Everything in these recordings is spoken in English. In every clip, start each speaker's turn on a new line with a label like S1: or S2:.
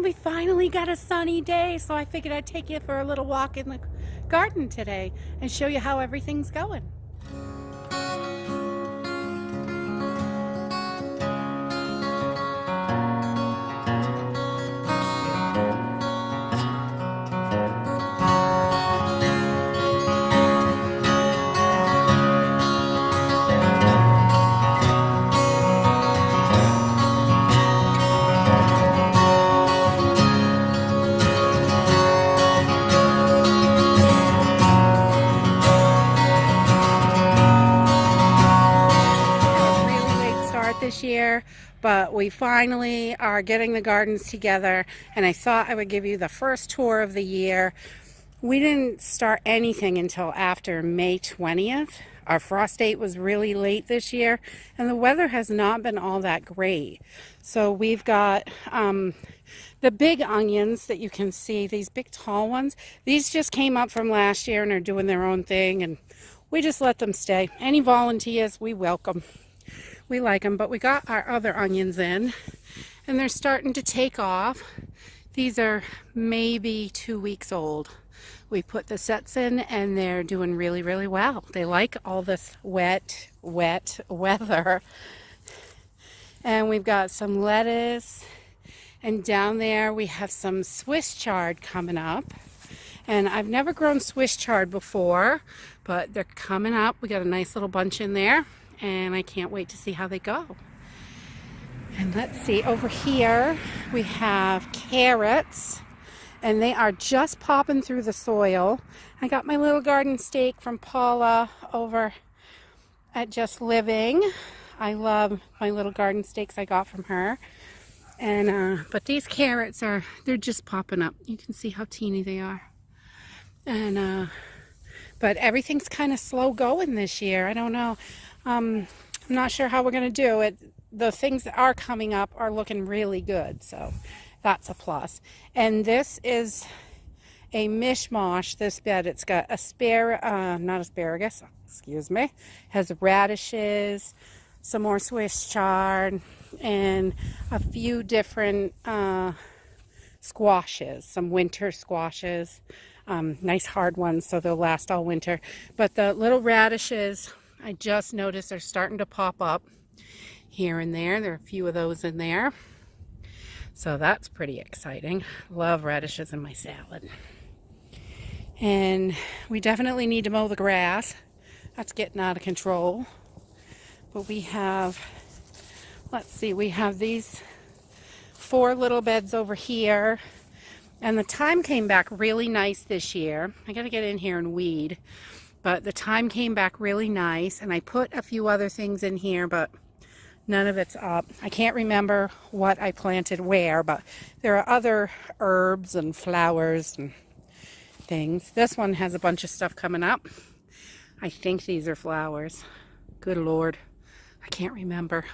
S1: we finally got a sunny day, so I figured I'd take you for a little walk in the garden today and show you how everything's going. This year, but we finally are getting the gardens together, and I thought I would give you the first tour of the year. We didn't start anything until after May 20th. Our frost date was really late this year, and the weather has not been all that great. So we've got the big onions that you can see, these big tall ones. These just came up from last year and are doing their own thing, and we just let them stay. Any volunteers, we welcome. We like them, but we got our other onions in, and they're starting to take off. These are maybe 2 weeks old. We put the sets in, and they're doing really, really well. They like all this wet weather. And we've got some lettuce, and down there we have some Swiss chard coming up. And I've never grown Swiss chard before, but they're coming up. We got a nice little bunch in there, and I can't wait to see how they go. And let's see, over here we have carrots, and they are just popping through the soil. I got my little garden stake from Paula over at Just Living. I love my little garden stakes I got from her. And but these carrots they're just popping up. You can see how teeny they are. And but everything's kind of slow going this year. I don't know. I'm not sure how we're going to do it. The things that are coming up are looking really good, so that's a plus. And this is a mishmash, this bed. It's got not asparagus, excuse me, has radishes, some more Swiss chard, and a few different squashes, some winter squashes, nice hard ones so they'll last all winter. But the little radishes, I just noticed, are starting to pop up here and there. There are a few of those in there. So that's pretty exciting. Love radishes in my salad. And we definitely need to mow the grass. That's getting out of control. But we have, let's see, we have these 4 little beds over here. And the thyme came back really nice this year. I gotta get in here and weed. But the thyme came back really nice, and I put a few other things in here, but none of it's up. I can't remember what I planted where, but there are other herbs and flowers and things. This one has a bunch of stuff coming up. I think these are flowers. Good Lord, I can't remember.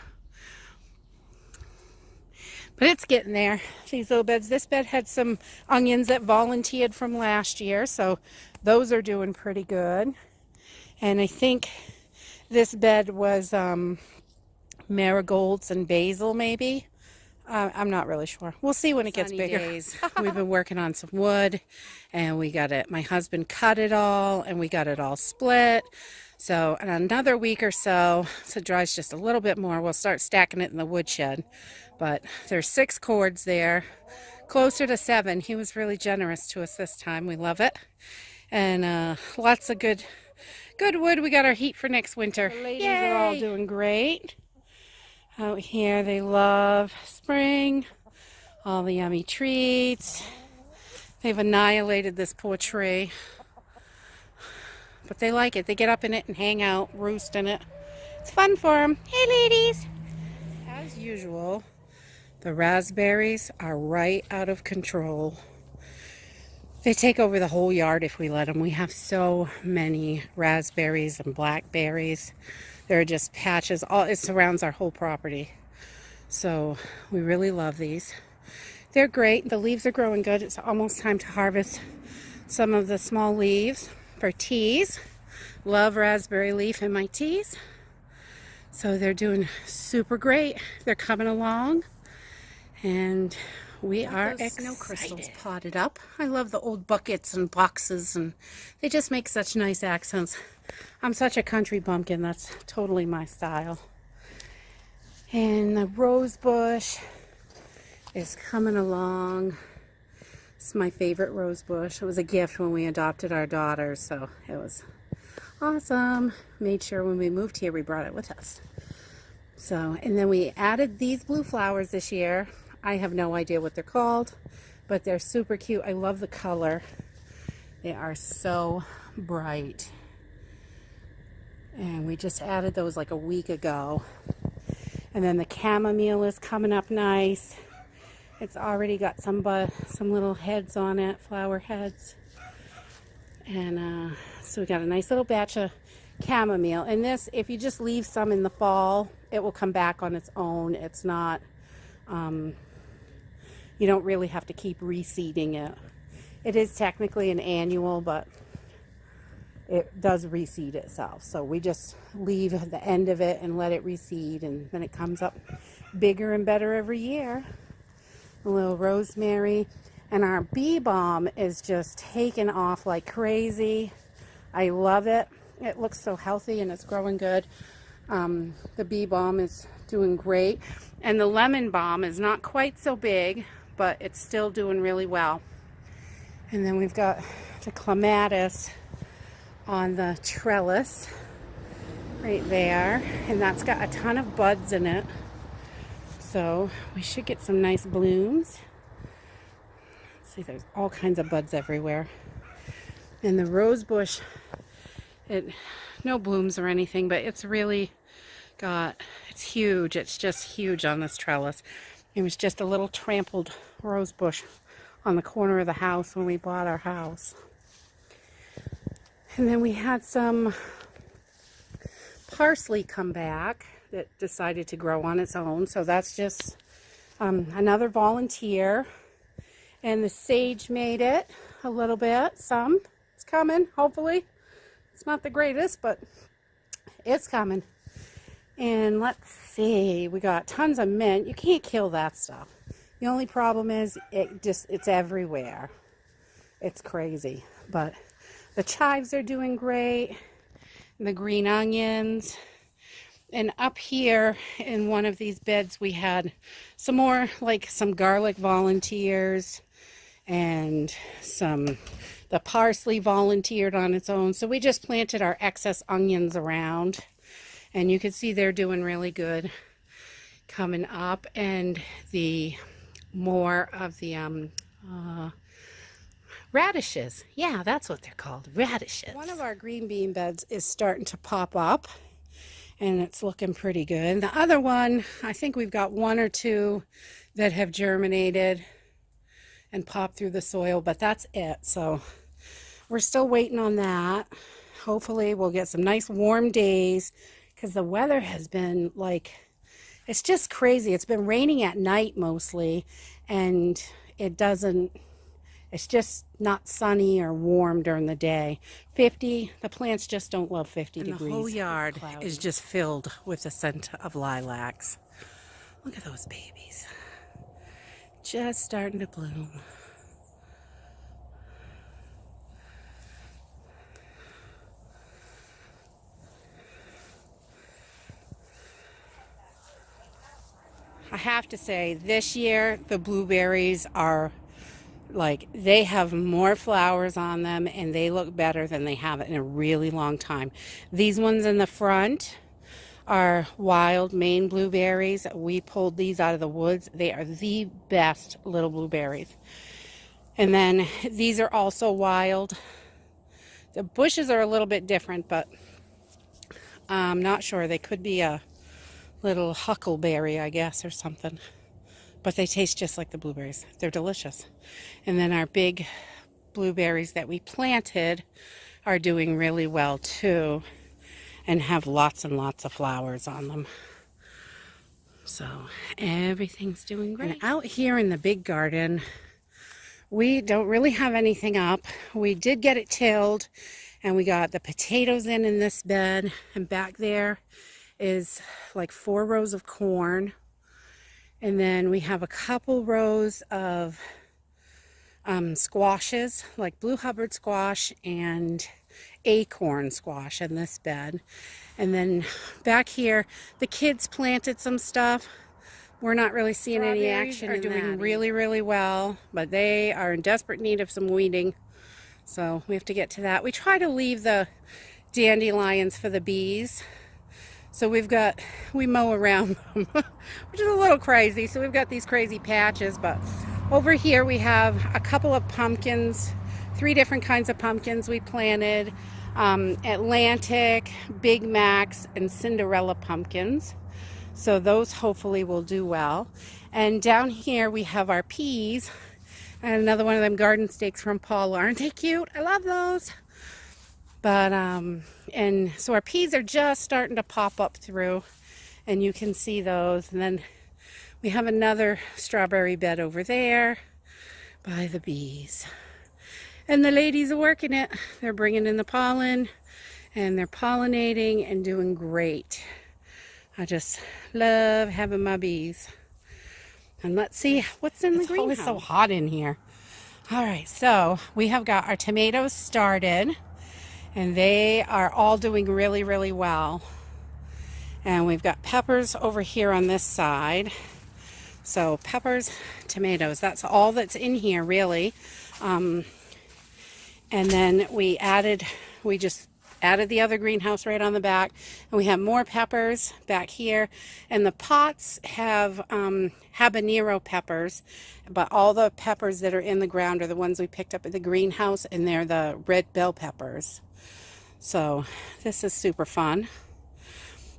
S1: But it's getting there, these little beds. This bed had some onions that volunteered from last year, so those are doing pretty good. And I think this bed was marigolds and basil, maybe. I'm not really sure. We'll see when it gets bigger. We've been working on some wood, and we got it. My husband cut it all, and we got it all split. So in another week or so it dries just a little bit more, we'll start stacking it in the woodshed. But there's 6 cords there, closer to 7. He was really generous to us this time. We love it. And lots of good wood. We got our heat for next winter. The ladies are all doing great. Out here, they love spring, all the yummy treats. They've annihilated this poor tree. But they like it. They get up in it and hang out, roost in it. It's fun for them. Hey, ladies. As usual, the raspberries are right out of control. They take over the whole yard if we let them. We have so many raspberries and blackberries. There are just patches. It surrounds our whole property. So we really love these. They're great. The leaves are growing good. It's almost time to harvest some of the small leaves for teas. Love raspberry leaf in my teas. So they're doing super great. They're coming along, and we are excited. Snow crystals potted up. I love the old buckets and boxes, and they just make such nice accents. I'm such a country bumpkin. That's totally my style. And the rose bush is coming along. It's my favorite rose bush. It was a gift when we adopted our daughter, so it was awesome. Made sure when we moved here we brought it with us. So, and then we added these blue flowers this year. I have no idea what they're called, but they're super cute. I love the color. They are so bright. And we just added those like a week ago. And then the chamomile is coming up nice. It's already got some little heads on it, flower heads. And so we got a nice little batch of chamomile. And this, if you just leave some in the fall, it will come back on its own. It's not, you don't really have to keep reseeding it. It is technically an annual, but it does reseed itself. So we just leave the end of it and let it reseed, and then it comes up bigger and better every year. A little rosemary. And our bee balm is just taking off like crazy. I love it. It looks so healthy and it's growing good. The bee balm is doing great. And the lemon balm is not quite so big, but it's still doing really well. And then we've got the clematis on the trellis right there. And that's got a ton of buds in it. So we should get some nice blooms. Let's see, there's all kinds of buds everywhere. And the rose bush, no blooms or anything, but it's really it's huge. It's just huge on this trellis. It was just a little trampled rose bush on the corner of the house when we bought our house. And then we had some parsley come back that decided to grow on its own. So that's just another volunteer. And the sage made it a little bit. It's coming, hopefully. It's not the greatest, but it's coming. And let's see, we got tons of mint. You can't kill that stuff. The only problem is it's everywhere. It's crazy. But the chives are doing great. And the green onions. And up here in one of these beds we had some more, like some garlic volunteers, and the parsley volunteered on its own. So we just planted our excess onions around, and you can see they're doing really good coming up. And the more of the radishes. Yeah, that's what they're called, radishes. One of our green bean beds is starting to pop up. And it's looking pretty good. The other one, I think we've got one or two that have germinated and popped through the soil, but that's it. So we're still waiting on that. Hopefully we'll get some nice warm days, because the weather has been it's just crazy. It's been raining at night mostly, and it's just not sunny or warm during the day. 50, the plants just don't love 50 degrees. The whole yard is just filled with the scent of lilacs. Look at those babies. Just starting to bloom. I have to say, this year the blueberries are they have more flowers on them, and they look better than they have in a really long time. These ones in the front are wild Maine blueberries. We pulled these out of the woods. They are the best little blueberries. And then these are also wild. The bushes are a little bit different, but I'm not sure. They could be a little huckleberry, I guess, or something. But they taste just like the blueberries. They're delicious. And then our big blueberries that we planted are doing really well too, and have lots and lots of flowers on them. So everything's doing great. And out here in the big garden, we don't really have anything up. We did get it tilled, and we got the potatoes in this bed, and back there is like 4 rows of corn. And then we have a couple rows of squashes, like Blue Hubbard squash and acorn squash in this bed. And then back here, the kids planted some stuff. We're not really seeing any action. Are doing really, really well, but they are in desperate need of some weeding. So we have to get to that. We try to leave the dandelions for the bees. So we mow around them, which is a little crazy. So we've got these crazy patches, but over here we have a couple of pumpkins, 3 different kinds of pumpkins we planted. Atlantic, Big Macs, and Cinderella pumpkins. So those hopefully will do well. And down here we have our peas, and another one of them garden stakes from Paula. Aren't they cute? I love those. But, and so our peas are just starting to pop up through, and you can see those. And then we have another strawberry bed over there by the bees. And the ladies are working it. They're bringing in the pollen, and they're pollinating and doing great. I just love having my bees. And let's see what's in the greenhouse. It's always so hot in here. All right, so we have got our tomatoes started. And they are all doing really, really well. And we've got peppers over here on this side. So peppers, tomatoes, that's all that's in here really. And then we just added the other greenhouse right on the back. And we have more peppers back here. And the pots have habanero peppers. But all the peppers that are in the ground are the ones we picked up at the greenhouse. And they're the red bell peppers. So this is super fun,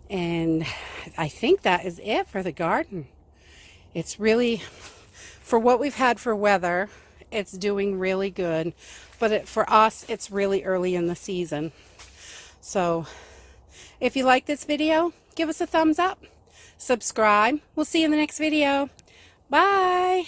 S1: and I think that is it for the garden. It's really, for what we've had for weather, it's doing really good, but for us it's really early in the season. So if you like this video, give us a thumbs up, subscribe. We'll see you in the next video. Bye.